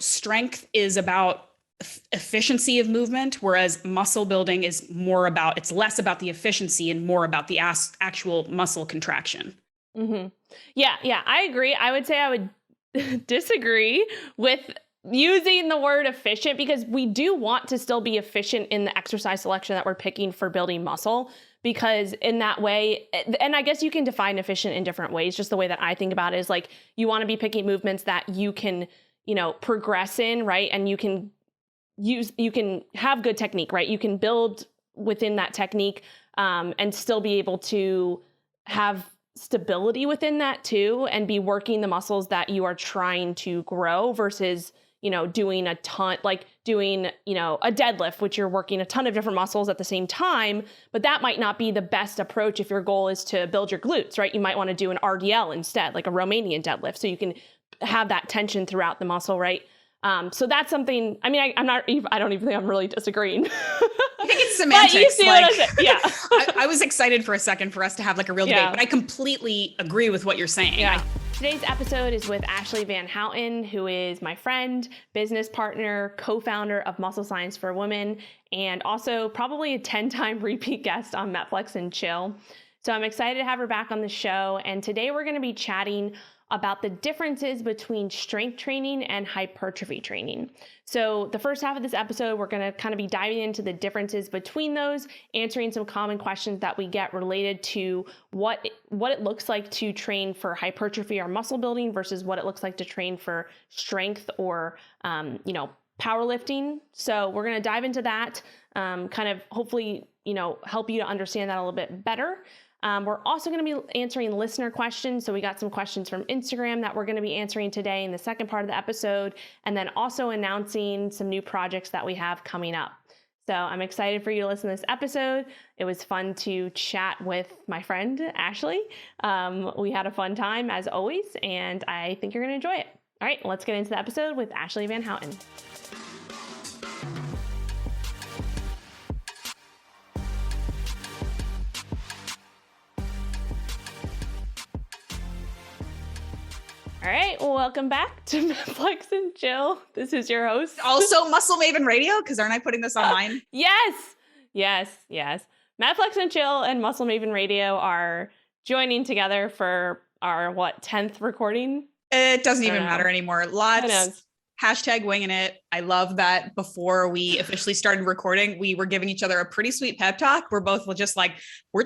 strength is about efficiency of movement, whereas muscle building is it's less about the efficiency and more about the actual muscle contraction. Mm-hmm. Yeah, I agree. I would say I would disagree with using the word efficient, because we do want to still be efficient in the exercise selection that we're picking for building muscle, because in that way, and I guess you can define efficient in different ways. Just the way that I think about it is like, you want to be picking movements that you can, progress in, right? And you can have good technique, right? You can build within that technique, and still be able to have stability within that too, and be working the muscles that you are trying to grow versus, doing a ton, like doing, a deadlift, which you're working a ton of different muscles at the same time, but that might not be the best approach if your goal is to build your glutes, right? You might want to do an RDL instead, like a Romanian deadlift, so you can have that tension throughout the muscle, right? So that's something, I mean, I don't even think I'm really disagreeing. I think it's semantics. But you see what I'm saying? Yeah. I was excited for a second for us to have like a real debate, but I completely agree with what you're saying. Yeah. Today's episode is with Ashleigh Vanhouten, who is my friend, business partner, co-founder of Muscle Science for Women, and also probably a 10-time repeat guest on MetFlex and Chill. So I'm excited to have her back on the show. And today we're going to be chatting about the differences between strength training and hypertrophy training. So the first half of this episode, we're going to kind of be diving into the differences between those, answering some common questions that we get related to what it looks like to train for hypertrophy or muscle building versus what it looks like to train for strength or, powerlifting. So we're going to dive into that, kind of hopefully, help you to understand that a little bit better. We're also going to be answering listener questions. So we got some questions from Instagram that we're going to be answering today in the second part of the episode, and then also announcing some new projects that we have coming up. So I'm excited for you to listen to this episode. It was fun to chat with my friend, Ashleigh. We had a fun time as always, and I think you're going to enjoy it. All right, let's get into the episode with Ashleigh Vanhouten. All right, well, welcome back to MetFlex and Chill. This is your host. Also Muscle Maven Radio, because aren't I putting this online? Yes. MetFlex and Chill and Muscle Maven Radio are joining together for our, 10th recording? It doesn't even matter anymore. Lots. Hashtag winging it. I love that before we officially started recording, we were giving each other a pretty sweet pep talk. We're both just like, we're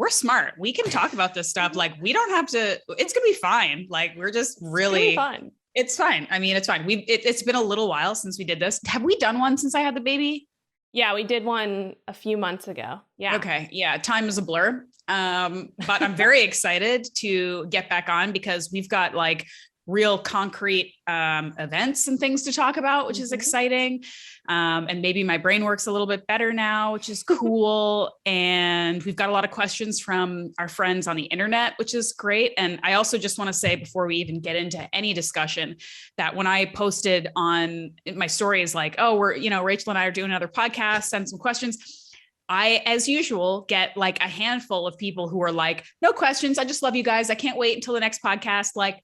smart. We can talk about this stuff. Like, we don't have to, it's going to be fine. Like, we're just really, fun. It's fine. I mean, it's fine. It's been a little while since we did this. Have we done one since I had the baby? Yeah, we did one a few months ago. Yeah. Okay. Yeah. Time is a blur. But I'm very excited to get back on because we've got like real concrete events and things to talk about, which is exciting. And maybe my brain works a little bit better now, which is cool. And we've got a lot of questions from our friends on the internet, which is great. And I also just want to say before we even get into any discussion that when I posted on my stories, like, oh, Rachel and I are doing another podcast, send some questions. I, as usual, get like a handful of people who are like, no questions. I just love you guys. I can't wait until the next podcast. Like,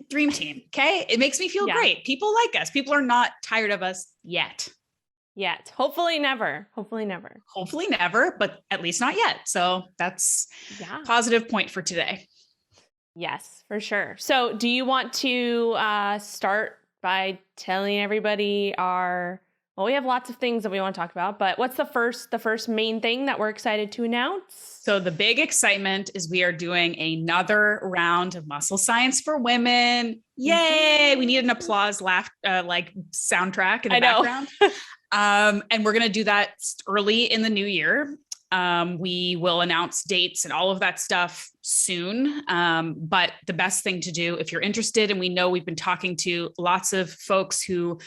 dream team. Okay. It makes me feel great. People like us. People are not tired of us yet. Hopefully never, but at least not yet. So that's a positive point for today. Yes, for sure. So do you want to start by telling everybody we have lots of things that we want to talk about, but what's the first main thing that we're excited to announce? So the big excitement is we are doing another round of Muscle Science for Women. Yay. We need an applause, laugh, like soundtrack in the background. And we're going to do that early in the new year. We will announce dates and all of that stuff soon. But the best thing to do if you're interested, and we know we've been talking to lots of folks who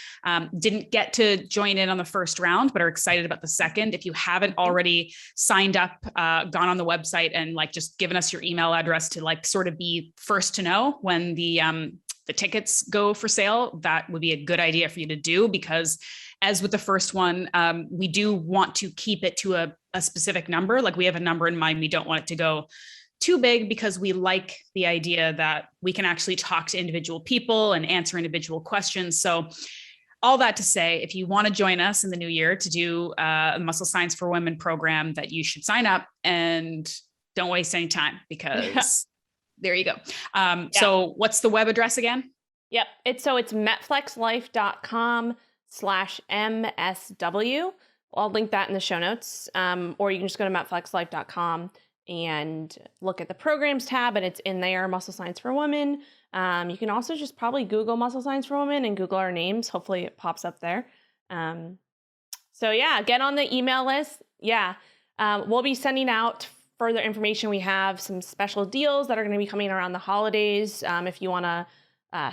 didn't get to join in on the first round, but are excited about the second. If you haven't already signed up, gone on the website and like just given us your email address to like sort of be first to know when the tickets go for sale, that would be a good idea for you to do, because as with the first one, we do want to keep it to a specific number. Like we have a number in mind. We don't want it to go too big because we like the idea that we can actually talk to individual people and answer individual questions. So all that to say, if you want to join us in the new year to do a Muscle Science for Women program, that you should sign up and don't waste any time, because there you go. So what's the web address again? Yep. It's metflexlife.com/MSW. I'll link that in the show notes. Or you can just go to metflexlife.com and look at the programs tab, and it's in there, Muscle Science for Women. You can also just probably Google Muscle Science for Women and Google our names. Hopefully it pops up there. So yeah, get on the email list. Yeah. We'll be sending out further information. We have some special deals that are going to be coming around the holidays. If you want to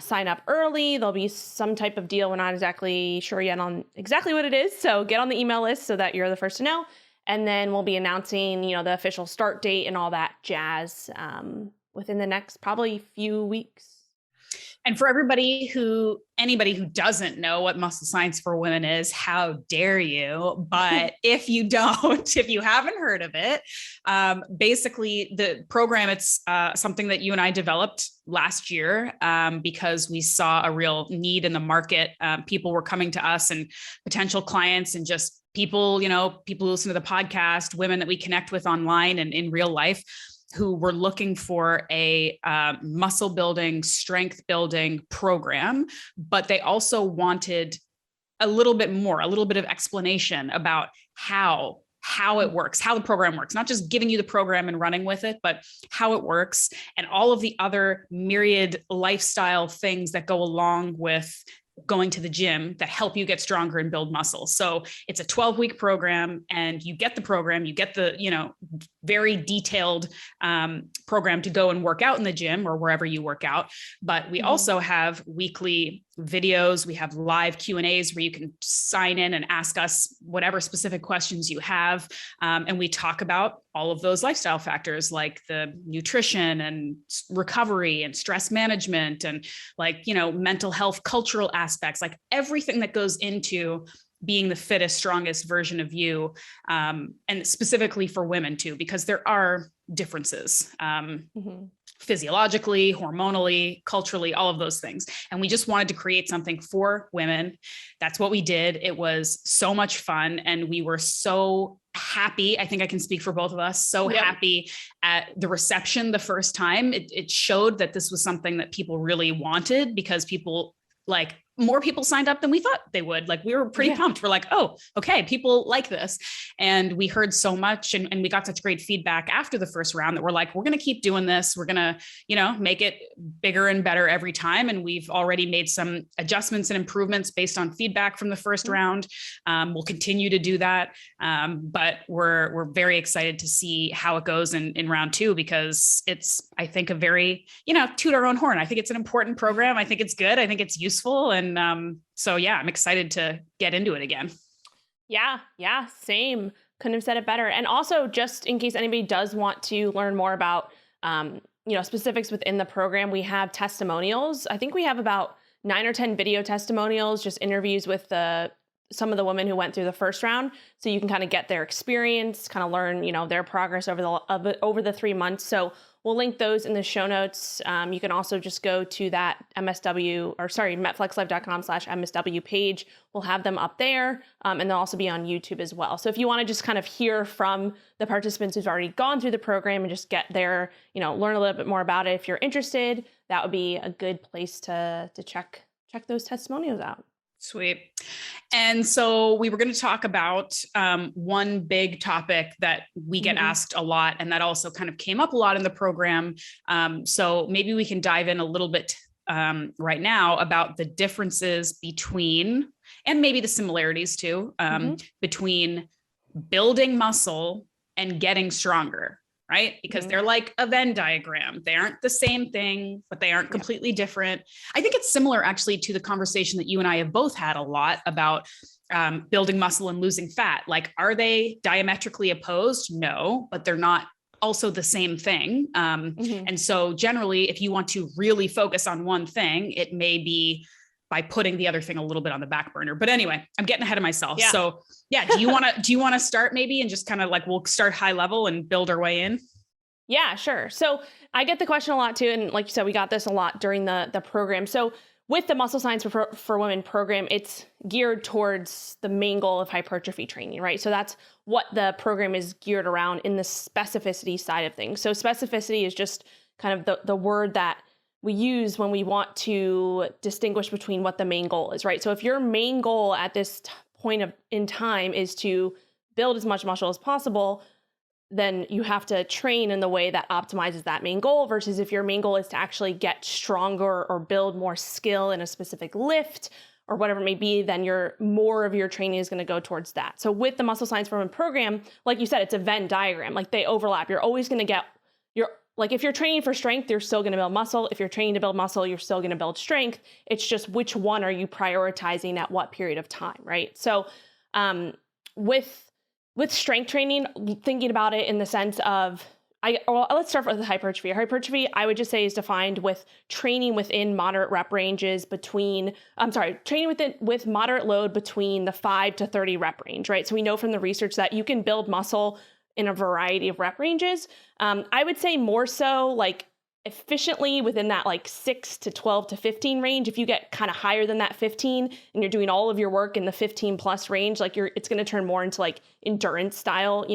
sign up early, there'll be some type of deal. We're not exactly sure yet on exactly what it is. So get on the email list so that you're the first to know. And then we'll be announcing, the official start date and all that jazz within the next probably few weeks. And for anybody who doesn't know what Muscle Science for Women is, how dare you? But if you haven't heard of it, basically the program, it's something that you and I developed last year because we saw a real need in the market. People were coming to us, and potential clients, and just people who listen to the podcast, women that we connect with online and in real life, who were looking for a muscle building, strength building program, but they also wanted a little bit of explanation about how it works, how the program works, not just giving you the program and running with it, but how it works and all of the other myriad lifestyle things that go along with going to the gym that help you get stronger and build muscle. So it's a 12-week program, and you get the program, you get the, very detailed program to go and work out in the gym or wherever you work out. But we also have weekly videos. We have live Q&As where you can sign in and ask us whatever specific questions you have. And we talk about all of those lifestyle factors, like the nutrition and recovery and stress management and mental health, cultural aspects, like everything that goes into being the fittest, strongest version of you. And specifically for women too, because there are differences. Physiologically, hormonally, culturally, all of those things. And we just wanted to create something for women. That's what we did. It was so much fun. And we were so happy. I think I can speak for both of us. So happy at the reception the first time. It showed that this was something that people really wanted, because more people signed up than we thought they would. We were pretty pumped. We're like, oh, okay, people like this. And we heard so much, and we got such great feedback after the first round that we're like, we're going to keep doing this. We're going to, make it bigger and better every time. And we've already made some adjustments and improvements based on feedback from the first round. We'll continue to do that. But we're very excited to see how it goes in round 2, because it's, I think, a very, toot our own horn. I think it's an important program. I think it's good. I think it's useful. And so, I'm excited to get into it again. Yeah, same. Couldn't have said it better. And also, just in case anybody does want to learn more about, specifics within the program, we have testimonials. I think we have about 9 or 10 video testimonials, just interviews with some of the women who went through the first round. So you can kind of get their experience, kind of learn, their progress over the 3 months. So we'll link those in the show notes. You can also just go to that metflexlife.com/MSW page. We'll have them up there, and they'll also be on YouTube as well. So if you want to just kind of hear from the participants who've already gone through the program and just get their, learn a little bit more about it, if you're interested, that would be a good place to check those testimonials out. Sweet. And so we were going to talk about one big topic that we get asked a lot, and that also kind of came up a lot in the program. So maybe we can dive in a little bit right now about the differences between, and maybe the similarities too, between building muscle and getting stronger. Right? Because they're like a Venn diagram. They aren't the same thing, but they aren't completely different. I think it's similar actually to the conversation that you and I have both had a lot about building muscle and losing fat. Like, are they diametrically opposed? No, but they're not also the same thing. And so generally, if you want to really focus on one thing, it may be by putting the other thing a little bit on the back burner. But anyway, I'm getting ahead of myself. Yeah. So do you want to start maybe and just kind of we'll start high level and build our way in? Yeah, sure. So I get the question a lot too. And like you said, we got this a lot during the program. So with the Muscle Science for Women program, it's geared towards the main goal of hypertrophy training, right? So that's what the program is geared around in the specificity side of things. So specificity is just kind of the word that we use when we want to distinguish between what the main goal is, right? So if your main goal at this point in time is to build as much muscle as possible, then you have to train in the way that optimizes that main goal, versus if your main goal is to actually get stronger or build more skill in a specific lift or whatever it may be, then more of your training is going to go towards that. So with the Muscle Science for Women program, like you said, it's a Venn diagram. Like they overlap. You're always going to get like if you're training for strength, you're still going to build muscle. If you're training to build muscle, you're still going to build strength. It's just which one are you prioritizing at what period of time, right? So with strength training, thinking about it in the sense of, let's start with hypertrophy. Hypertrophy, I would just say, is defined with training within moderate rep ranges training with moderate load between the 5 to 30 rep range, right? So we know from the research that you can build muscle in a variety of rep ranges. I would say more so like efficiently within that like 6 to 12 to 15 range. If you get kind of higher than that 15 and you're doing all of your work in the 15 plus range, like it's going to turn more into like endurance style,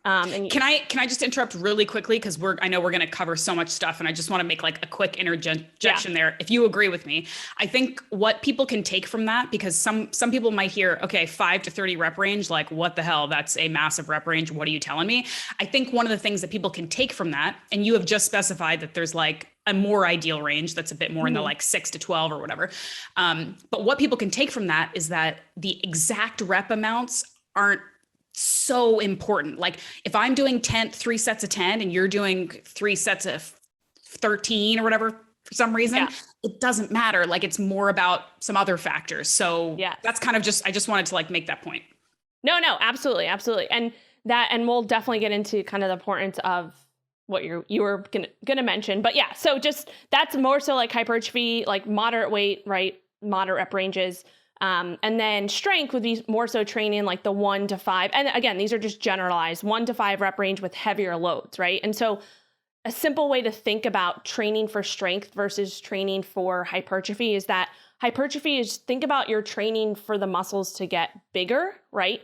Can I just interrupt really quickly? Because I know we're going to cover so much stuff, and I just want to make like a quick interjection there. If you agree with me, I think what people can take from that, because some people might hear, okay, 5 to 30 rep range, like what the hell? That's a massive rep range. What are you telling me? I think one of the things that people can take from that, and you have just specified that there's like a more ideal range that's a bit more in the like 6 to 12 or whatever. But what people can take from that is that the exact rep amounts aren't so important. Like if I'm doing 3 sets of 10 and you're doing 3 sets of 13 or whatever, for some reason, it doesn't matter. Like it's more about some other factors. So that's kind of I just wanted to like make that point. No, absolutely. Absolutely. And we'll definitely get into kind of the importance of what you were gonna mention, but yeah, so just that's more so like hypertrophy, like moderate weight, right? Moderate rep ranges. And then strength would be more so training like the 1 to 5. And again, these are just generalized 1 to 5 rep range with heavier loads, right? And so a simple way to think about training for strength versus training for hypertrophy is that hypertrophy is, think about your training for the muscles to get bigger, right?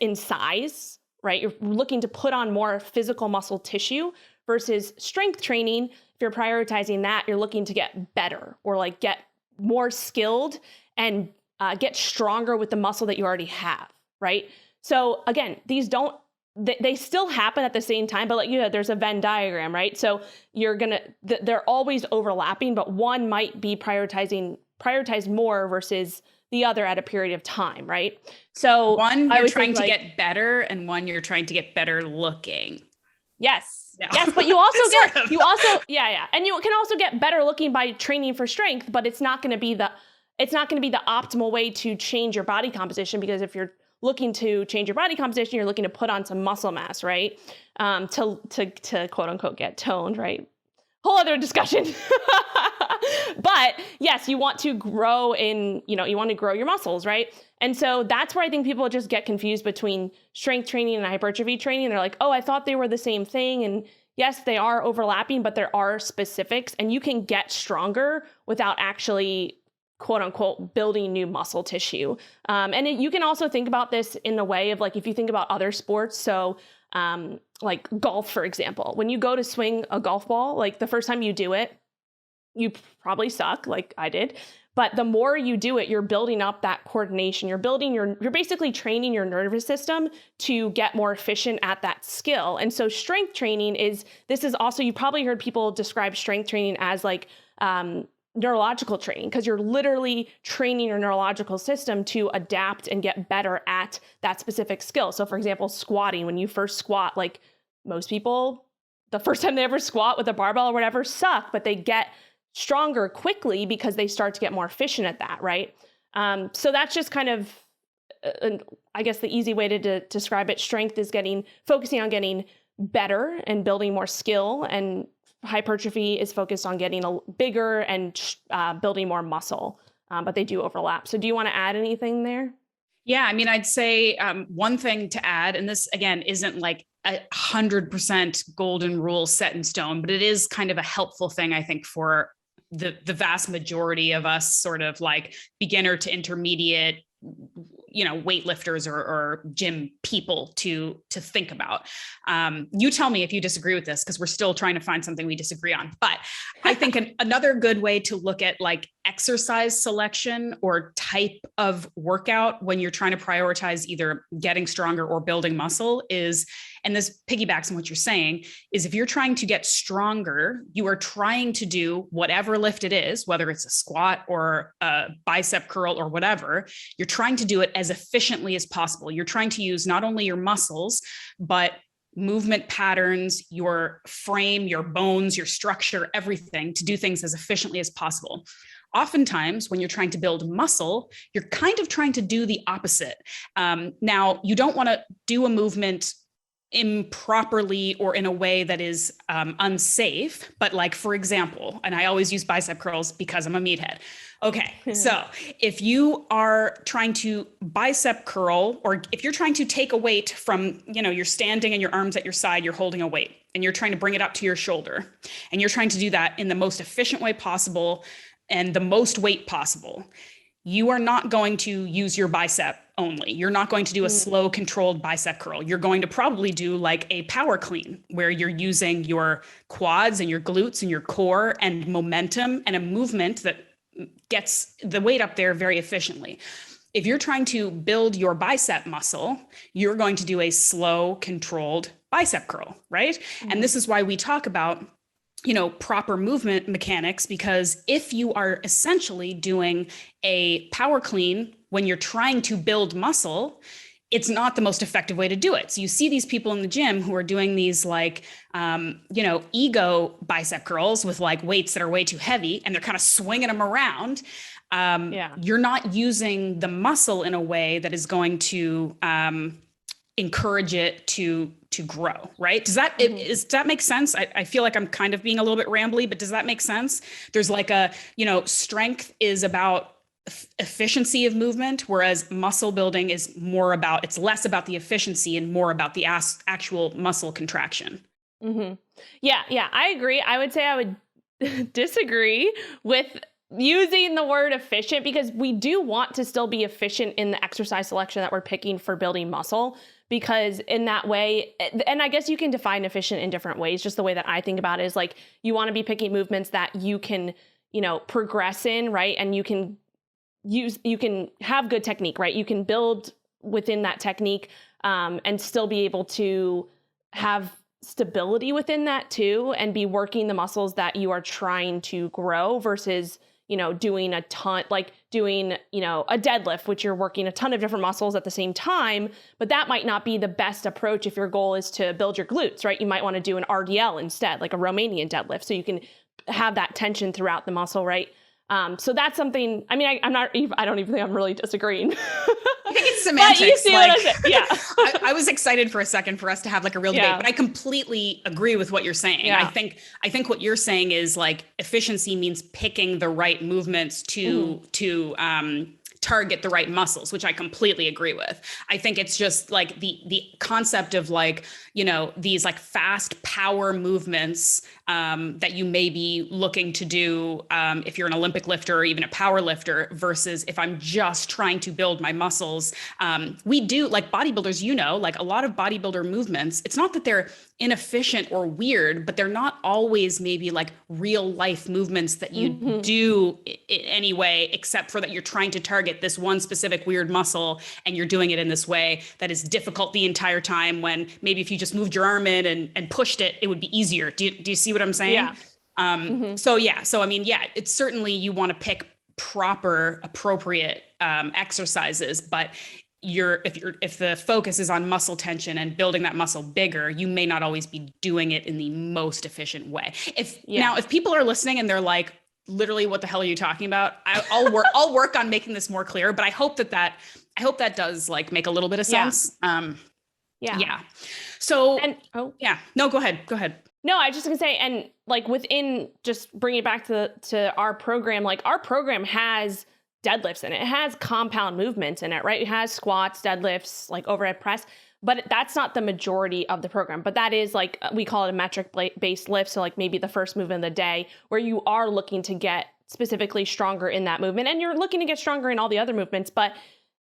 In size, right? You're looking to put on more physical muscle tissue, versus strength training. If you're prioritizing that, you're looking to get better or like get more skilled and get stronger with the muscle that you already have, right? So again, they still happen at the same time, but like, there's a Venn diagram, right? So they're always overlapping, but one might be prioritized more versus the other at a period of time, right? So one, you're trying to get better, and one, you're trying to get better looking. Yes. No. Yes, but you also and you can also get better looking by training for strength, but it's not going to be the optimal way to change your body composition, because if you're looking to change your body composition, you're looking to put on some muscle mass, right? To quote unquote get toned, right? Whole other discussion. But yes, you want to grow you want to grow your muscles, right? And so that's where I think people just get confused between strength training and hypertrophy training. They're like, oh, I thought they were the same thing. And yes, they are overlapping, but there are specifics, and you can get stronger without actually quote unquote building new muscle tissue. You can also think about this in the way of like, if you think about other sports. So like golf, for example, when you go to swing a golf ball, like the first time you do it, you probably suck like I did. But the more you do it, you're building up that coordination. You're basically training your nervous system to get more efficient at that skill. And so strength training this is also, you probably heard people describe strength training as like neurological training, because you're literally training your neurological system to adapt and get better at that specific skill. So for example, squatting, when you first squat, like most people, the first time they ever squat with a barbell or whatever suck, but they get stronger quickly because they start to get more efficient at that, right? So that's just kind of, I guess the easy way to describe it. Strength is focusing on getting better and building more skill, and hypertrophy is focused on getting bigger and building more muscle, but they do overlap. So do you want to add anything there? Yeah, I mean, I'd say one thing to add, and this again isn't like 100% golden rule set in stone, but it is kind of a helpful thing, I think, for the vast majority of us, sort of like beginner to intermediate, weightlifters or gym people to think about. You tell me if you disagree with this, because we're still trying to find something we disagree on. But I think another good way to look at like exercise selection or type of workout when you're trying to prioritize either getting stronger or building muscle is, and this piggybacks on what you're saying, is if you're trying to get stronger, you are trying to do whatever lift it is, whether it's a squat or a bicep curl or whatever, you're trying to do it as efficiently as possible. You're trying to use not only your muscles, but movement patterns, your frame, your bones, your structure, everything, to do things as efficiently as possible. Oftentimes, when you're trying to build muscle, you're kind of trying to do the opposite. Now, you don't want to do a movement improperly or in a way that is unsafe. But like, for example, and I always use bicep curls because I'm a meathead. Okay, so if you are trying to bicep curl, or if you're trying to take a weight from, you're standing and your arms at your side, you're holding a weight and you're trying to bring it up to your shoulder, and you're trying to do that in the most efficient way possible and the most weight possible, you are not going to use your bicep only. You're not going to do a slow, controlled bicep curl. You're going to probably do like a power clean where you're using your quads and your glutes and your core and momentum and a movement that gets the weight up there very efficiently. If you're trying to build your bicep muscle, you're going to do a slow, controlled bicep curl, right? And this is why we talk about proper movement mechanics, because if you are essentially doing a power clean when you're trying to build muscle, it's not the most effective way to do it. So you see these people in the gym who are doing these like, ego bicep curls with like weights that are way too heavy, and they're kind of swinging them around. You're not using the muscle in a way that is going to encourage it to grow, right? Does that make sense? I feel like I'm kind of being a little bit rambly, but does that make sense? There's like strength is about efficiency of movement, whereas muscle building is it's less about the efficiency and more about the actual muscle contraction. Yeah, I agree. I would say I would disagree with using the word efficient, because we do want to still be efficient in the exercise selection that we're picking for building muscle, because in that way, and I guess you can define efficient in different ways. Just the way that I think about it is like, you want to be picking movements that you can, progress in, right? And you can have good technique, right? You can build within that technique, and still be able to have stability within that too, and be working the muscles that you are trying to grow versus, doing a ton, like doing, a deadlift, which you're working a ton of different muscles at the same time, but that might not be the best approach if your goal is to build your glutes, right? You might want to do an RDL instead, like a Romanian deadlift, so you can have that tension throughout the muscle, right? So that's something, I mean, I don't even think I'm really disagreeing. I think it's semantics. But you see what I'm saying. Yeah. I was excited for a second for us to have like a real debate, but I completely agree with what you're saying. Yeah. I think what you're saying is like efficiency means picking the right movements to target the right muscles, which I completely agree with. I think it's just like the concept of like, these like fast power movements that you may be looking to do if you're an Olympic lifter or even a power lifter, versus if I'm just trying to build my muscles. We do, like bodybuilders, like a lot of bodybuilder movements, it's not that they're inefficient or weird, but they're not always maybe like real life movements that you do anyway, except for that you're trying to target this one specific weird muscle, and you're doing it in this way that is difficult the entire time, when maybe if you just moved your arm in and pushed it, it would be easier. Do you see what I'm saying? Yeah. So I mean, it's certainly, you want to pick proper, appropriate exercises, but if the focus is on muscle tension and building that muscle bigger, you may not always be doing it in the most efficient way. Now, if people are listening and they're like, literally, what the hell are you talking about? I'll work on making this more clear, but I hope that does like make a little bit of sense. Yeah. So, no, go ahead. No, I was just gonna say, and like within, just bringing it back to our program, like our program has deadlifts in it. It has compound movements in it, right? It has squats, deadlifts, like overhead press, but that's not the majority of the program. But that is like, we call it a metric based lift. So like maybe the first movement of the day where you are looking to get specifically stronger in that movement, and you're looking to get stronger in all the other movements. But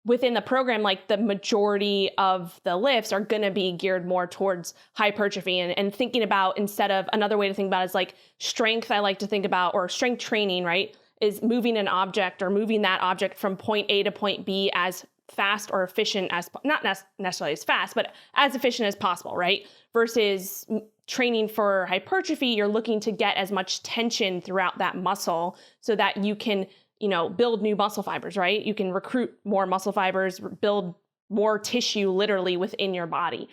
within the program, like the majority of the lifts are going to be geared more towards hypertrophy, and thinking about, instead of, another way to think about it is like strength, I like to think about, or strength training, right, is moving an object or moving that object from point A to point B as fast or efficient as, not necessarily as fast, but as efficient as possible, right? Versus training for hypertrophy, you're looking to get as much tension throughout that muscle so that you can, build new muscle fibers, right? You can recruit more muscle fibers, build more tissue literally within your body.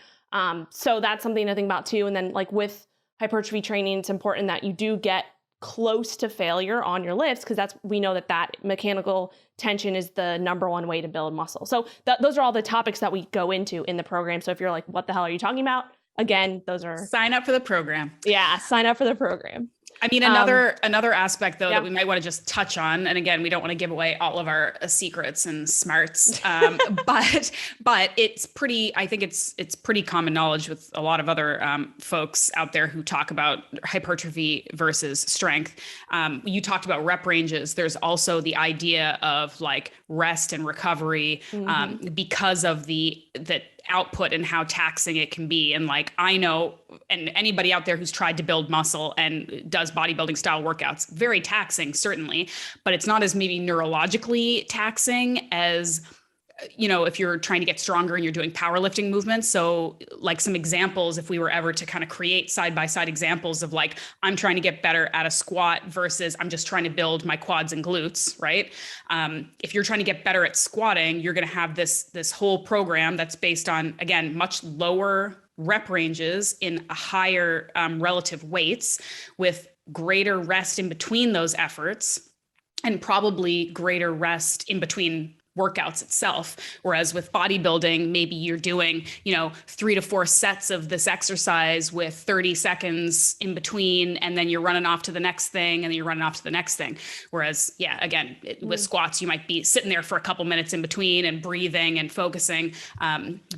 So that's something to think about too. And then like with hypertrophy training, it's important that you do get close to failure on your lifts, because we know that mechanical tension is the number one way to build muscle. So those are all the topics that we go into in the program. So if you're like, what the hell are you talking about? Again, those are... Sign up for the program. Yeah, sign up for the program. I mean, another aspect though, that we might want to just touch on, and again, we don't want to give away all of our secrets and smarts, but it's pretty, I think it's pretty common knowledge with a lot of other folks out there who talk about hypertrophy versus strength. You talked about rep ranges. There's also the idea of like rest and recovery, because of the output and how taxing it can be. And like, I know, and anybody out there who's tried to build muscle and does bodybuilding style workouts, very taxing, certainly, but it's not as maybe neurologically taxing as, if you're trying to get stronger and you're doing powerlifting movements. So like some examples, if we were ever to kind of create side-by-side examples of like, I'm trying to get better at a squat versus I'm just trying to build my quads and glutes, right? If you're trying to get better at squatting, you're going to have this whole program that's based on, again, much lower rep ranges in a higher relative weights, with greater rest in between those efforts, and probably greater rest in between workouts itself. Whereas with bodybuilding, maybe you're doing, 3 to 4 sets of this exercise with 30 seconds in between, and then you're running off to the next thing, and then you're running off to the next thing. Whereas, with squats, you might be sitting there for a couple minutes in between and breathing and focusing,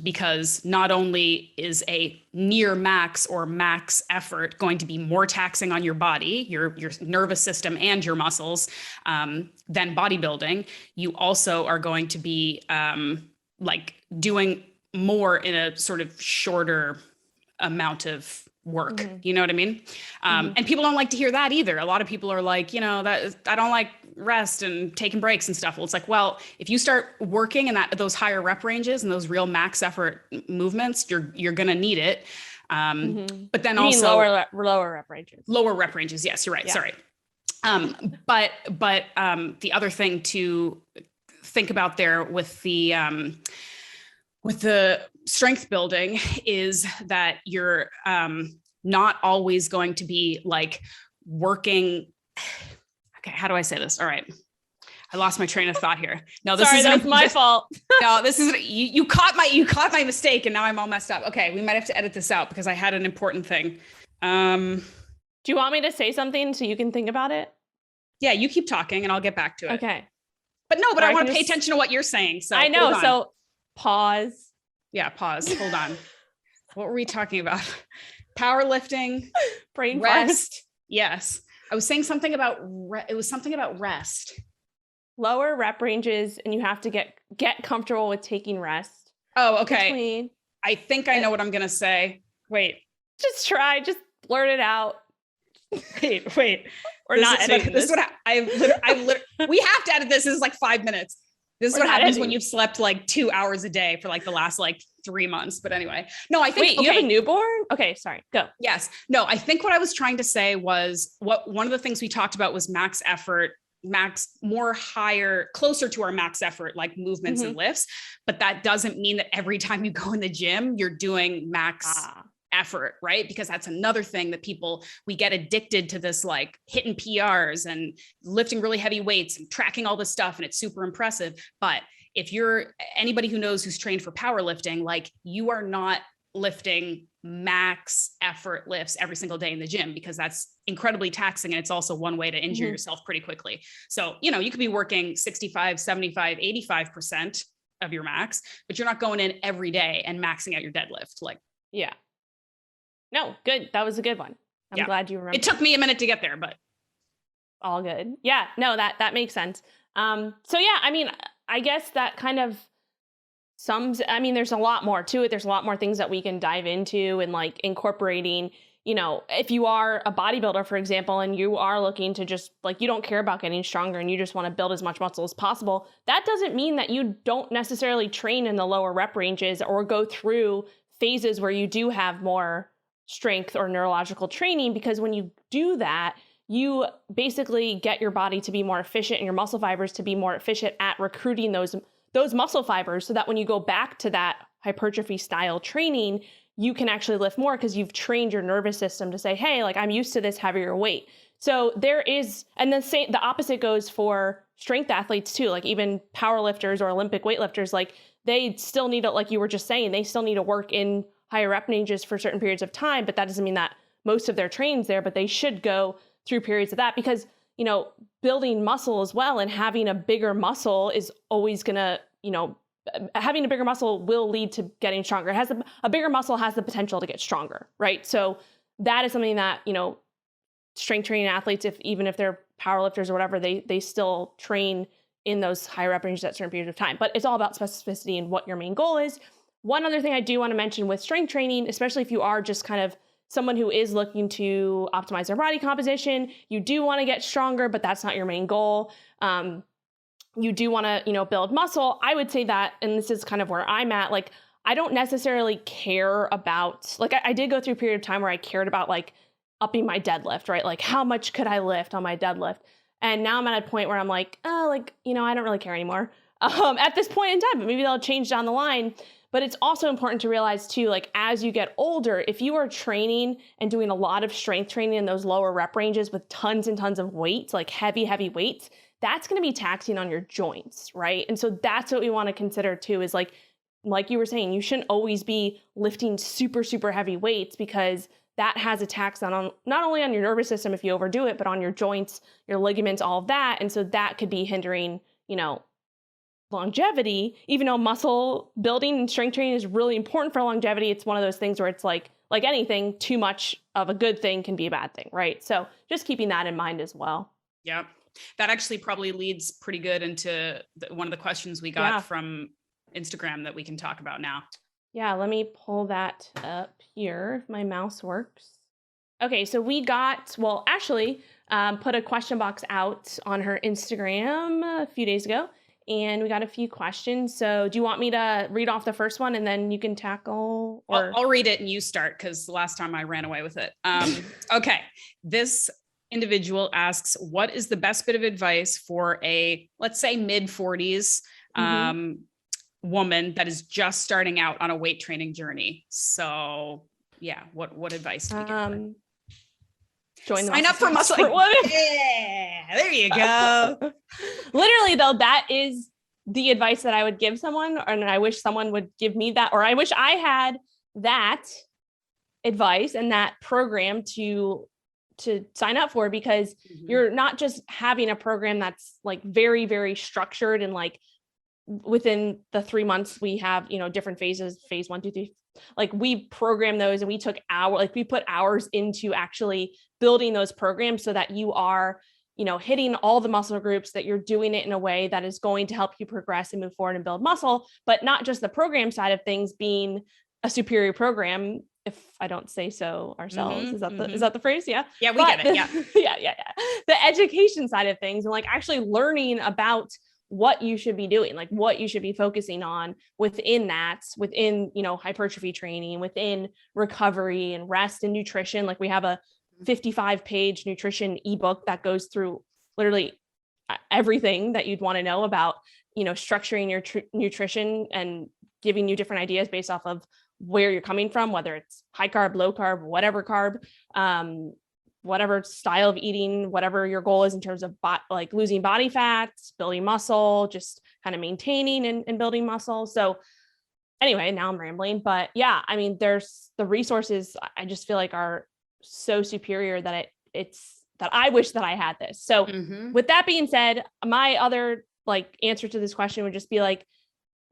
because not only is a near max or max effort going to be more taxing on your body, your nervous system and your muscles, than bodybuilding, you also are going to be like doing more in a sort of shorter amount of work. You know what I mean? And people don't like to hear that either. A lot of people are like, that I don't like rest and taking breaks and stuff. Well, it's like, well, if you start working in those higher rep ranges and those real max effort movements, you're going to need it. But then also lower rep ranges. Lower rep ranges. Yes, you're right. Yeah. Sorry. But the other thing to think about there with the strength building is that you're not always going to be like working. Okay, how do I say this? All right. I lost my train of thought here. No, that's my fault. No, this is you caught my mistake, and now I'm all messed up. Okay, we might have to edit this out because I had an important thing. Do you want me to say something so you can think about it? Yeah, you keep talking and I'll get back to it. Okay. But I want to pay attention to what you're saying. So I know. So pause. Yeah, pause. Hold on. What were we talking about? Powerlifting, brain rest. Yes. I was saying something about it was something about rest. Lower rep ranges, and you have to get comfortable with taking rest. Oh, okay. I think I know what I'm going to say. Wait. Just blurt it out. Wait. We're not editing this. This is what we have to edit this. This is like 5 minutes. This is what happens when you've slept like 2 hours a day for like the last like 3 months. But anyway, no, I think. Wait, you have a newborn? Okay, sorry. Go. Yes. No, I think what I was trying to say was one of the things we talked about was max effort, closer to our max effort, like movements and lifts. But that doesn't mean that every time you go in the gym, you're doing max effort, right? Because that's another thing that we get addicted to, this like hitting PRs and lifting really heavy weights and tracking all this stuff. And it's super impressive. But if you're anybody who knows who's trained for powerlifting, like you are not lifting max effort lifts every single day in the gym, because that's incredibly taxing. And it's also one way to injure yourself pretty quickly. So, you could be working 65, 75, 85% of your max, but you're not going in every day and maxing out your deadlift. Yeah. No, good. That was a good one. I'm glad you remember. It took me a minute to get there, but all good. Yeah, no, that makes sense. So yeah, I mean, I guess that kind of there's a lot more to it. There's a lot more things that we can dive into, and like incorporating, if you are a bodybuilder, for example, and you are looking to just you don't care about getting stronger and you just want to build as much muscle as possible, that doesn't mean that you don't necessarily train in the lower rep ranges or go through phases where you do have more strength or neurological training, because when you do that, you basically get your body to be more efficient and your muscle fibers to be more efficient at recruiting those muscle fibers, so that when you go back to that hypertrophy style training, you can actually lift more because you've trained your nervous system to say, hey, I'm used to this heavier weight. So there is, and the opposite goes for strength athletes too, even power lifters or Olympic weightlifters, they still need to, like you were just saying, they still need to work in higher rep ranges for certain periods of time, but that doesn't mean that most of their training's there, but they should go through periods of that, because building muscle as well and having a bigger muscle is always gonna, having a bigger muscle will lead to getting stronger. A bigger muscle has the potential to get stronger, right? So that is something that, strength training athletes, even if they're powerlifters or whatever, they still train in those high rep ranges at certain periods of time. But it's all about specificity and what your main goal is. One other thing I do want to mention with strength training, especially if you are just kind of someone who is looking to optimize their body composition, you do want to get stronger, but that's not your main goal. You do want to, build muscle. I would say that, and this is kind of where I'm at, I don't necessarily care about, I did go through a period of time where I cared about upping my deadlift, right? How much could I lift on my deadlift? And now I'm at a point where I'm I don't really care anymore at this point in time, but maybe that'll change down the line. But it's also important to realize too, as you get older, if you are training and doing a lot of strength training in those lower rep ranges with tons and tons of weights, heavy weights, that's going to be taxing on your joints, right? And so that's what we want to consider too, is like you were saying, you shouldn't always be lifting super, super heavy weights, because that has a tax on not only on your nervous system if you overdo it, but on your joints, your ligaments, all of that. And so that could be hindering, longevity. Even though muscle building and strength training is really important for longevity, it's one of those things where it's like anything, too much of a good thing can be a bad thing, right? So just keeping that in mind as well. Yep. That actually probably leads pretty good into one of the questions we got from Instagram that we can talk about now. Yeah, let me pull that up here if my mouse works. Okay, so we got, Ashleigh put a question box out on her Instagram a few days ago, and we got a few questions. So do you want me to read off the first one and then you can tackle? Or I'll read it and you start, because the last time I ran away with it. Okay. This individual asks, what is the best bit of advice for a, let's say, mid-40s woman that is just starting out on a weight training journey? So yeah, what advice do we give her? Sign up for Muscle Women. Yeah, there you go. Literally though, that is the advice that I would give someone, and I wish someone would give me that, or I wish I had that advice and that program to sign up for, because you're not just having a program that's very, very structured and within the 3 months we have, different phases, phase 1, 2, 3. We program those and we took we put hours into actually building those programs so that you are, hitting all the muscle groups, that you're doing it in a way that is going to help you progress and move forward and build muscle, but not just the program side of things being a superior program, if I don't say so ourselves. Is that the phrase? Yeah. Yeah, we get it. Yeah. Yeah. The education side of things, and actually learning about what you should be doing, what you should be focusing on within hypertrophy training, within recovery and rest and nutrition. We have a 55-page nutrition ebook that goes through literally everything that you'd want to know about, structuring your nutrition and giving you different ideas based off of where you're coming from, whether it's high carb, low carb, whatever carb, whatever style of eating, whatever your goal is in terms of losing body fat, building muscle, just kind of maintaining and building muscle. So anyway, now I'm rambling, but yeah, I mean, there's the resources I just feel like are so superior that it's that I wish that I had this. So with that being said, my other like answer to this question would just be like,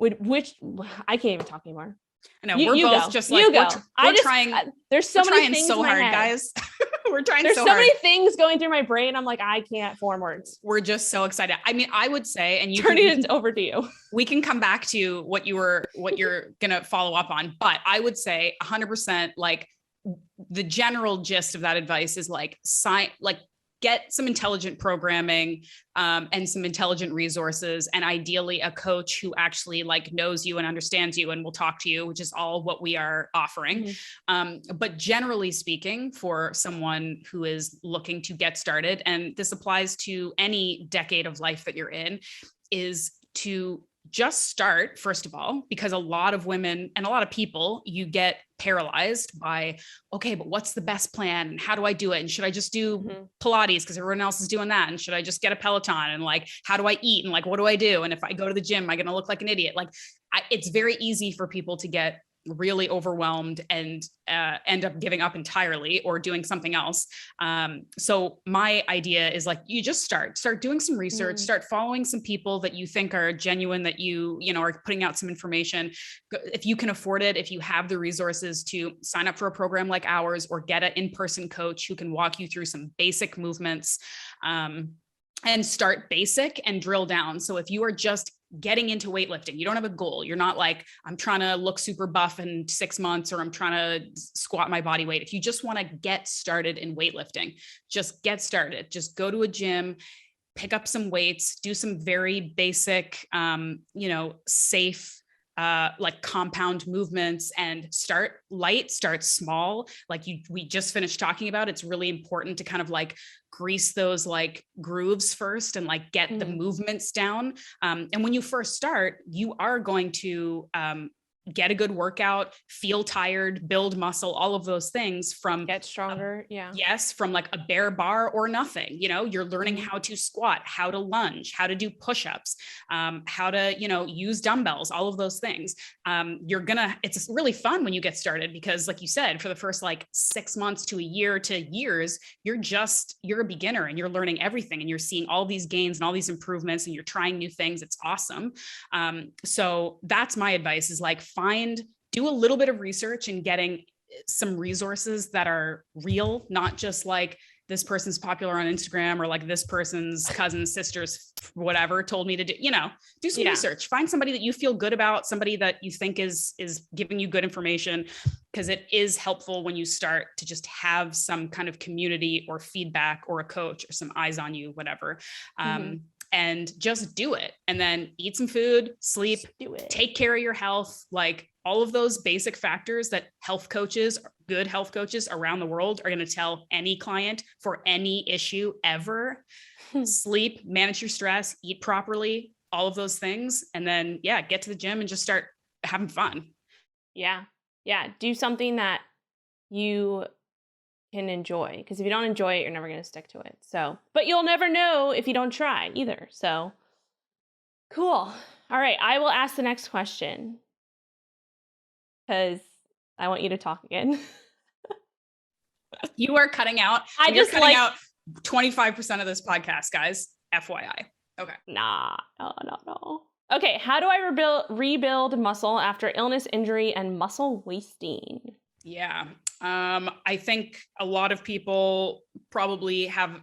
I can't even talk anymore. I know we're both go. just like, we're trying. There's so many things so in my hard, head. guys. We're trying There's so so hard. many things going through my brain. I'm like, I can't form words. We're just so excited. I mean, I would say, and turning it over to you. We can come back to what you're going to follow up on, but I would say 100%, like the general gist of that advice is like get some intelligent programming, and some intelligent resources, and ideally a coach who actually like knows you and understands you and will talk to you, which is all what we are offering. But generally speaking, for someone who is looking to get started, and this applies to any decade of life that you're in, is to just start, first of all, because a lot of women and a lot of people, you get paralyzed by, okay, but what's the best plan? And how do I do it? And should I just do Pilates because everyone else is doing that? And should I just get a Peloton? And like, how do I eat? And like, what do I do? And if I go to the gym, am I going to look like an idiot? Like, it's very easy for people to get really overwhelmed and end up giving up entirely or doing something else. So my idea is like, you just start doing some research, start following some people that you think are genuine, that you know, are putting out some information. If you can afford it, if you have the resources to sign up for a program like ours or get an in-person coach who can walk you through some basic movements, and start basic and drill down. So if you are just getting into weightlifting, you don't have a goal. You're not like, I'm trying to look super buff in 6 months, or I'm trying to squat my body weight. If you just want to get started in weightlifting, just get started. Just go to a gym, pick up some weights, do some very basic, safe, like compound movements, and start light, start small. Like we just finished talking about, it's really important to kind of like grease those like grooves first and like get the movements down. And when you first start, you are going to, get a good workout, feel tired, build muscle, all of those things from get stronger. Yes. From like a bare bar or nothing, you're learning how to squat, how to lunge, how to do push-ups, how to, use dumbbells, all of those things. It's really fun when you get started, because like you said, for the first like 6 months to a year to years, you're a beginner and you're learning everything, and you're seeing all these gains and all these improvements, and you're trying new things. It's awesome. So that's my advice, is like, do a little bit of research and getting some resources that are real, not just like this person's popular on Instagram, or like this person's cousin's sister's whatever told me to do, do some research, find somebody that you feel good about, somebody that you think is giving you good information, because it is helpful when you start to just have some kind of community or feedback or a coach or some eyes on you, whatever. And just do it, and then eat some food, sleep, take care of your health, like all of those basic factors that good health coaches around the world are going to tell any client for any issue ever. Sleep, manage your stress, eat properly, all of those things. And then, get to the gym and just start having fun. Yeah. Do something that you can enjoy, because if you don't enjoy it, you're never going to stick to it. So, but you'll never know if you don't try either. So cool. All right. I will ask the next question, because I want you to talk again. You are cutting out. You're cutting out 25% of this podcast, guys. FYI. Okay. No. Okay. How do I rebuild muscle after illness, injury, and muscle wasting? Yeah. I think a lot of people probably have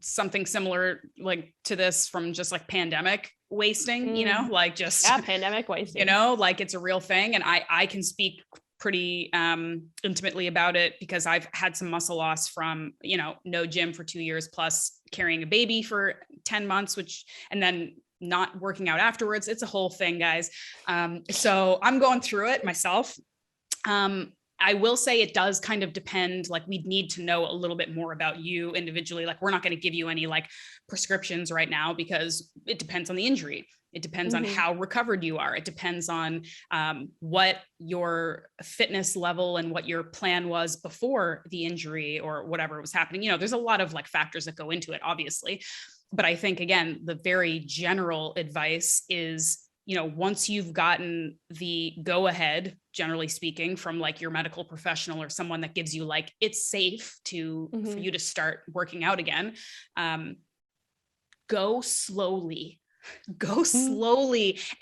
something similar like to this from just like pandemic wasting, like just pandemic wasting, like it's a real thing. And I can speak pretty intimately about it, because I've had some muscle loss from, no gym for 2 years plus carrying a baby for 10 months, and then not working out afterwards. It's a whole thing, guys. So I'm going through it myself. I will say it does kind of depend, like we'd need to know a little bit more about you individually. Like we're not going to give you any like prescriptions right now, because it depends on the injury. It depends on how recovered you are. It depends on what your fitness level and what your plan was before the injury or whatever was happening. There's a lot of like factors that go into it, obviously. But I think, again, the very general advice is once you've gotten the go ahead, generally speaking, from like your medical professional or someone that gives you like, it's safe for you to start working out again, go slowly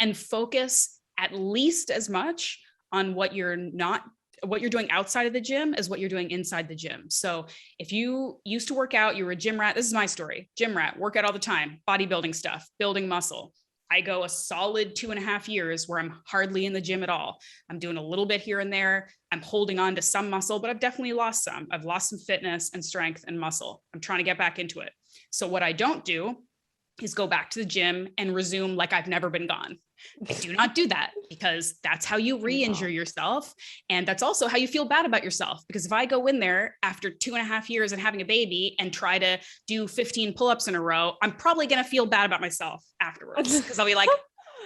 and focus at least as much on what you're doing outside of the gym as what you're doing inside the gym. So if you used to work out, you were a gym rat. This is my story. Gym rat, work out all the time, bodybuilding stuff, building muscle. I go a solid 2.5 years where I'm hardly in the gym at all. I'm doing a little bit here and there. I'm holding on to some muscle, but I've definitely lost some. I've lost some fitness and strength and muscle. I'm trying to get back into it. So what I don't do is go back to the gym and resume like I've never been gone. I do not do that, because that's how you re-injure yourself. And that's also how you feel bad about yourself. Because if I go in there after 2.5 years and having a baby and try to do 15 pull-ups in a row, I'm probably going to feel bad about myself afterwards, because I'll be like,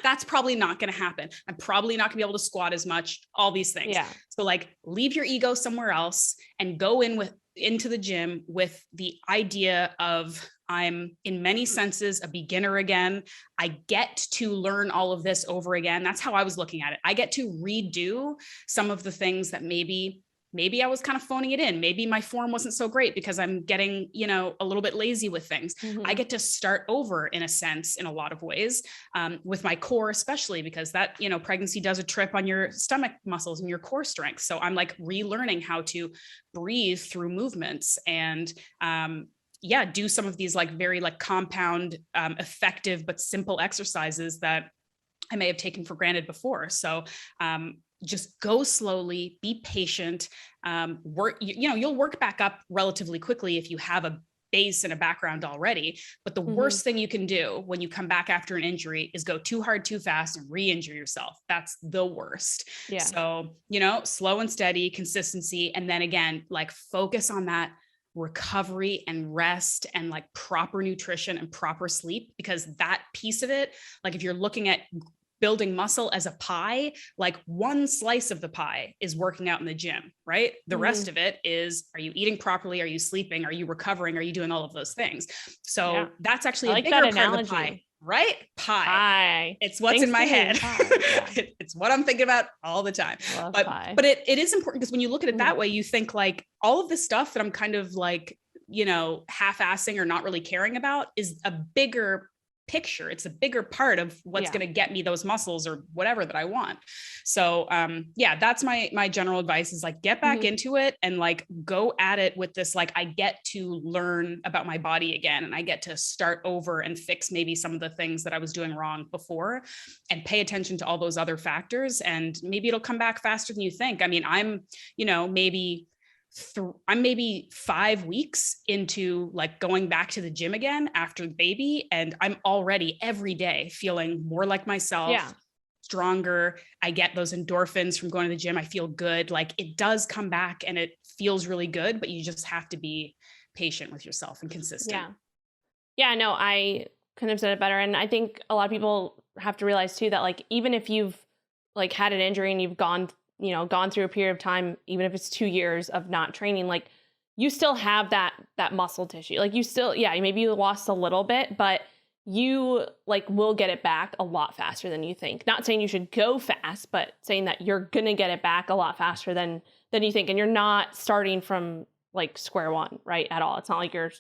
that's probably not going to happen. I'm probably not gonna be able to squat as much, all these things. Yeah. So like, leave your ego somewhere else and go into the gym with the idea of, I'm in many senses a beginner again. I get to learn all of this over again. That's how I was looking at it. I get to redo some of the things that maybe I was kind of phoning it in. Maybe my form wasn't so great because I'm getting, a little bit lazy with things. I get to start over in a sense, in a lot of ways, with my core, especially because that, pregnancy does a trip on your stomach muscles and your core strength. So I'm like relearning how to breathe through movements and, do some of these like very like compound, effective, but simple exercises that I may have taken for granted before. So, just go slowly, be patient, you'll work back up relatively quickly if you have a base and a background already. But the worst thing you can do when you come back after an injury is go too hard, too fast and re-injure yourself. That's the worst. Yeah. So, slow and steady, consistency. And then again, like focus on that recovery and rest and like proper nutrition and proper sleep, because that piece of it, like if you're looking at building muscle as a pie, like one slice of the pie is working out in the gym, right? The rest of it is, are you eating properly? Are you sleeping? Are you recovering? Are you doing all of those things? So that's actually a bigger part of the pie, right? Pie. It's what's in my head. Yeah. It's what I'm thinking about all the time. But it is important, because when you look at it that way, you think like all of this stuff that I'm kind of like, half-assing or not really caring about is a bigger picture. It's a bigger part of what's going to get me those muscles or whatever that I want. So, that's my general advice is like, get back into it and like, go at it with this, like, I get to learn about my body again. And I get to start over and fix maybe some of the things that I was doing wrong before and pay attention to all those other factors. And maybe it'll come back faster than you think. I mean, I'm maybe 5 weeks into like going back to the gym again after the baby. And I'm already every day feeling more like myself, stronger. I get those endorphins from going to the gym. I feel good. Like it does come back and it feels really good, but you just have to be patient with yourself and consistent. Yeah, no, I couldn't have said it better. And I think a lot of people have to realize too, that like, even if you've like had an injury and you've gone through a period of time, even if it's 2 years of not training, like you still have that muscle tissue. Like you still, maybe you lost a little bit, but you like will get it back a lot faster than you think. Not saying you should go fast, but saying that you're going to get it back a lot faster than you think. And you're not starting from like square one, right? At all. It's not like you're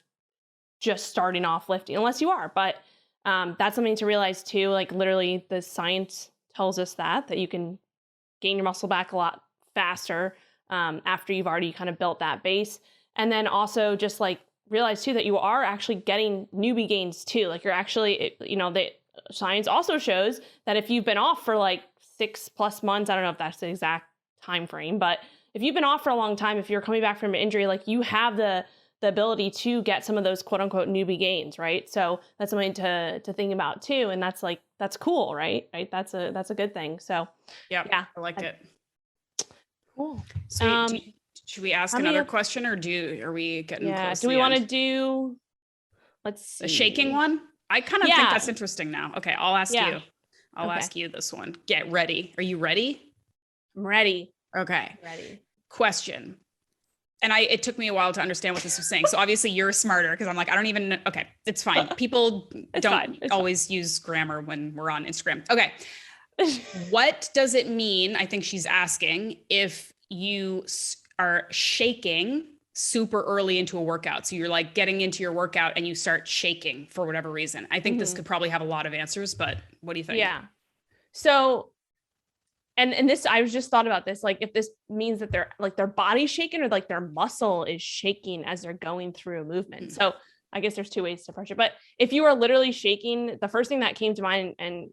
just starting off lifting, unless you are, but that's something to realize too. Like literally the science tells us that you can gain your muscle back a lot faster after you've already kind of built that base. And then also just like realize too that you are actually getting newbie gains too. Like you're actually, the science also shows that if you've been off for like 6+ months, I don't know if that's the exact time frame, but if you've been off for a long time, if you're coming back from an injury, like you have the ability to get some of those quote unquote newbie gains, right? So that's something to think about too. And that's cool, right? That's a good thing. So yeah, I like it. Cool. Sweet. Should we ask another question, or are we getting close? Do we want to do? Let's see. A shaking one. I kind of think that's interesting now. Okay, I'll ask you. I'll ask you this one. Get ready. Are you ready? I'm ready. Okay. Ready. Question. And it took me a while to understand what this was saying. So obviously you're smarter, because I'm like, I don't even know. Okay, it's fine. People don't always use grammar when we're on Instagram. Okay. What does it mean? I think she's asking if you are shaking super early into a workout. So you're like getting into your workout and you start shaking for whatever reason. I think this could probably have a lot of answers, but what do you think? Yeah. So, and this, I was just thought about this, like if this means that they're like their body's shaking or like their muscle is shaking as they're going through a movement. So I guess there's two ways to approach it, but if you are literally shaking, the first thing that came to mind, and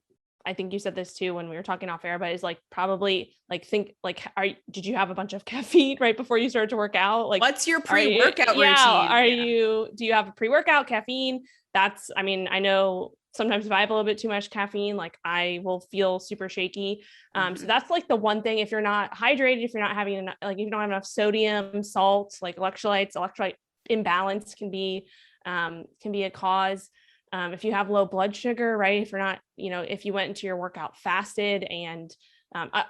I think you said this too when we were talking off air, but is like probably like think like, did you have a bunch of caffeine right before you started to work out? Like, what's your pre-workout routine? Yeah, do you have a pre-workout caffeine? That's, I mean, I know sometimes if I have a little bit too much caffeine, like I will feel super shaky. So that's like the one thing. If you're not hydrated, if you're not having enough, like if you don't have enough sodium, salt, like electrolyte imbalance can be a cause. If you have low blood sugar, right? If you're not, if you went into your workout fasted and,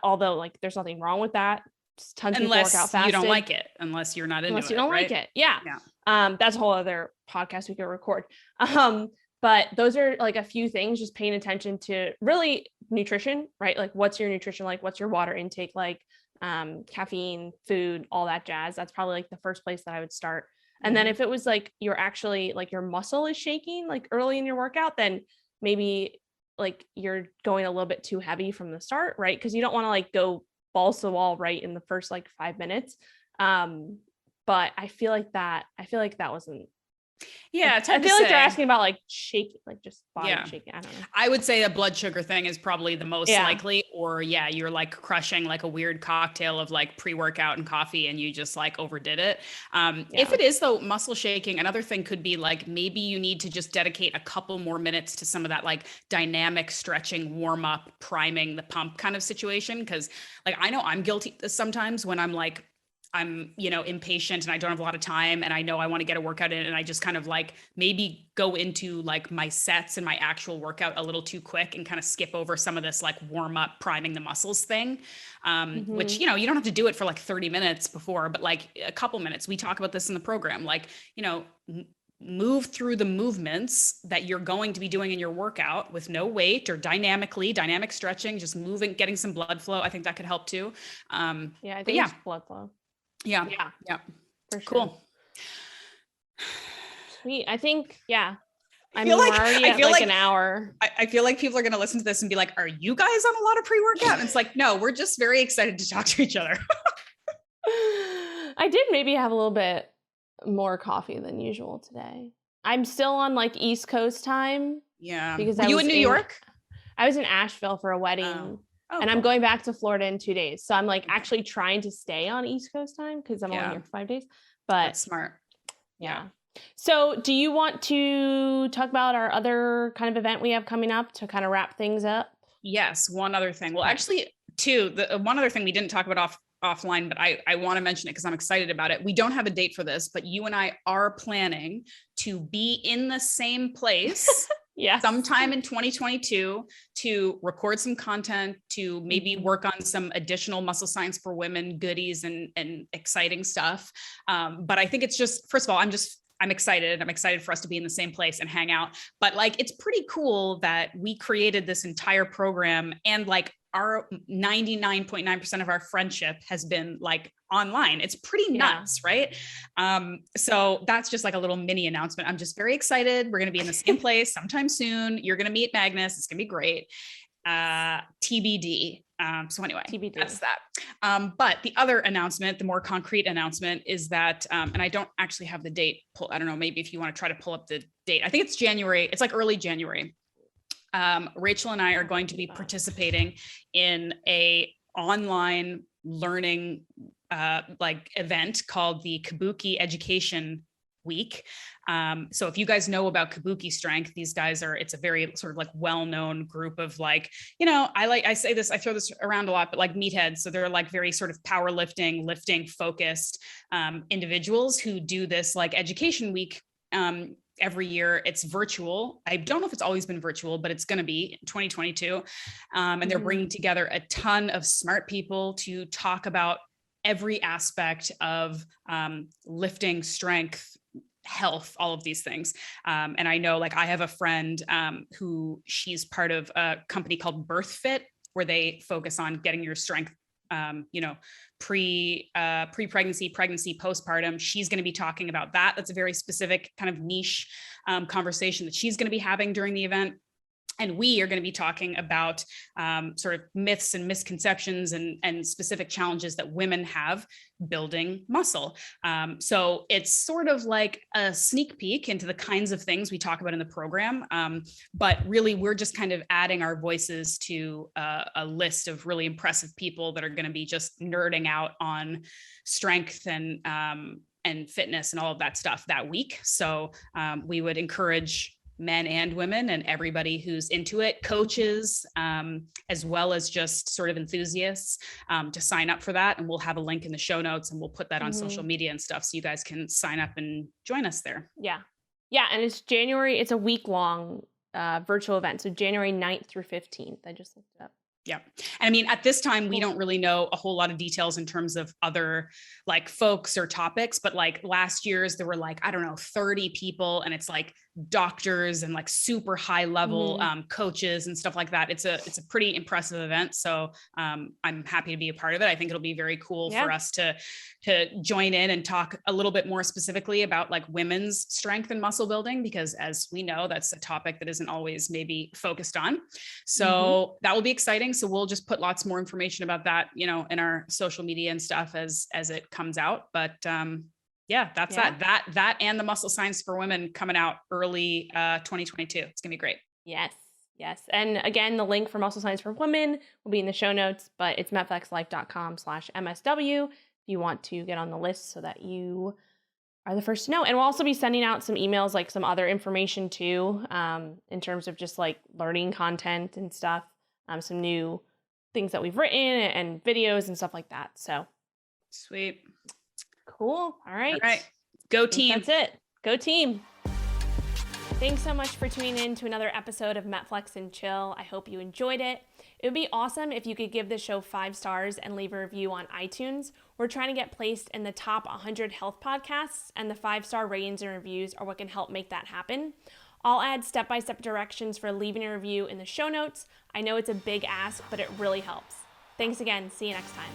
although like there's nothing wrong with that. Tons of people work out fasted. You don't like it, unless you're not into it. Unless you don't right? like it. Yeah. That's a whole other podcast we could record. But those are like a few things, just paying attention to really nutrition, right? Like what's your nutrition like? What's your water intake like? Caffeine, food, all that jazz. That's probably like the first place that I would start. And then if it was like you're actually like your muscle is shaking like early in your workout, then maybe like you're going a little bit too heavy from the start, right? Because you don't want to like go balls to the wall right in the first like 5 minutes. But I feel like that wasn't. Yeah, I feel like they're asking about like shaking, like just body shaking. I don't know. I would say a blood sugar thing is probably the most likely, or you're like crushing like a weird cocktail of like pre-workout and coffee and you just like overdid it. If it is though muscle shaking, another thing could be like maybe you need to just dedicate a couple more minutes to some of that like dynamic stretching, warm up, priming the pump kind of situation. Cause like I know I'm guilty sometimes when I'm impatient and I don't have a lot of time and I know I want to get a workout in and I just kind of like maybe go into like my sets and my actual workout a little too quick and kind of skip over some of this like warm up priming the muscles thing, which, you don't have to do it for like 30 minutes before, but like a couple minutes. We talk about this in the program, like, move through the movements that you're going to be doing in your workout with no weight or dynamic stretching, just moving, getting some blood flow. I think that could help too. I think it's blood flow. Yeah. For sure. Cool. Sweet. I think, I feel like we're already at like an hour. I feel like people are going to listen to this and be like, are you guys on a lot of pre-workout? And it's like, no, we're just very excited to talk to each other. I did maybe have a little bit more coffee than usual today. I'm still on like East Coast time. Yeah. Because Were you in New York? I was in Asheville for a wedding. And cool. I'm going back to Florida in 2 days. So I'm like actually trying to stay on East Coast time because I'm only here for 5 days. But that's smart. Yeah. So do you want to talk about our other kind of event we have coming up to kind of wrap things up? Yes. One other thing. Well, actually, one other thing we didn't talk about offline, but I want to mention it because I'm excited about it. We don't have a date for this, but you and I are planning to be in the same place sometime in 2022 to record some content, to maybe work on some additional muscle science for women goodies and exciting stuff. But I think it's just, first of all, I'm excited. I'm excited for us to be in the same place and hang out. But like, it's pretty cool that we created this entire program and like our 99.9% of our friendship has been like online. It's pretty nuts, right? So that's just like a little mini announcement. I'm just very excited. We're going to be in the same place sometime soon. You're going to meet Magnus. It's going to be great. TBD. So anyway, TBD. That's that. But the other announcement, the more concrete announcement is that, and I don't actually have the date. I don't know, maybe if you want to try to pull up the date, I think it's January. It's like early January. Rachel and I are going to be participating in a online learning like event called the Kabuki Education Week. So if you guys know about Kabuki Strength, these guys it's a very sort of like well-known group of like, I say this, I throw this around a lot, but like meatheads. So they're like very sort of powerlifting, lifting focused individuals who do this like education week every year. It's virtual. I don't know if it's always been virtual, but it's going to be 2022. And they're bringing together a ton of smart people to talk about every aspect of lifting, strength, health, all of these things. And I know like I have a friend who she's part of a company called BirthFit, where they focus on getting your strength, pre-pregnancy, pregnancy, postpartum. She's going to be talking about that. That's a very specific kind of niche conversation that she's going to be having during the event. And we are going to be talking about sort of myths and misconceptions and specific challenges that women have building muscle. So it's sort of like a sneak peek into the kinds of things we talk about in the program. But really, we're just kind of adding our voices to a list of really impressive people that are going to be just nerding out on strength and fitness and all of that stuff that week. So we would encourage men and women and everybody who's into it, coaches, as well as just sort of enthusiasts, to sign up for that. And we'll have a link in the show notes, and we'll put that on social media and stuff, so you guys can sign up and join us there. Yeah. And it's January. It's a week-long virtual event. So January 9th through 15th. I just looked it up. Yeah. And I mean, at this time, we don't really know a whole lot of details in terms of other like folks or topics, but like last year's, there were like, I don't know, 30 people, and it's like doctors and like super high level coaches and stuff like that. It's a pretty impressive event. So I'm happy to be a part of it. I think it'll be very cool for us to join in and talk a little bit more specifically about like women's strength and muscle building, because as we know, that's a topic that isn't always maybe focused on. So that will be exciting. So we'll just put lots more information about that, in our social media and stuff as it comes out. But that's that and the Muscle Science for Women coming out early 2022. It's gonna be great. Yes. And again, the link for Muscle Science for Women will be in the show notes, but it's metflexlife.com/MSW if you want to get on the list so that you are the first to know. And we'll also be sending out some emails, like some other information too, in terms of just like learning content and stuff, some new things that we've written and videos and stuff like that. So sweet. Cool. All right. Go team. That's it. Go team. Thanks so much for tuning in to another episode of MetFlex and Chill. I hope you enjoyed it. It would be awesome if you could give the show 5 stars and leave a review on iTunes. We're trying to get placed in the top 100 health podcasts, and the 5-star ratings and reviews are what can help make that happen. I'll add step-by-step directions for leaving a review in the show notes. I know it's a big ask, but it really helps. Thanks again. See you next time.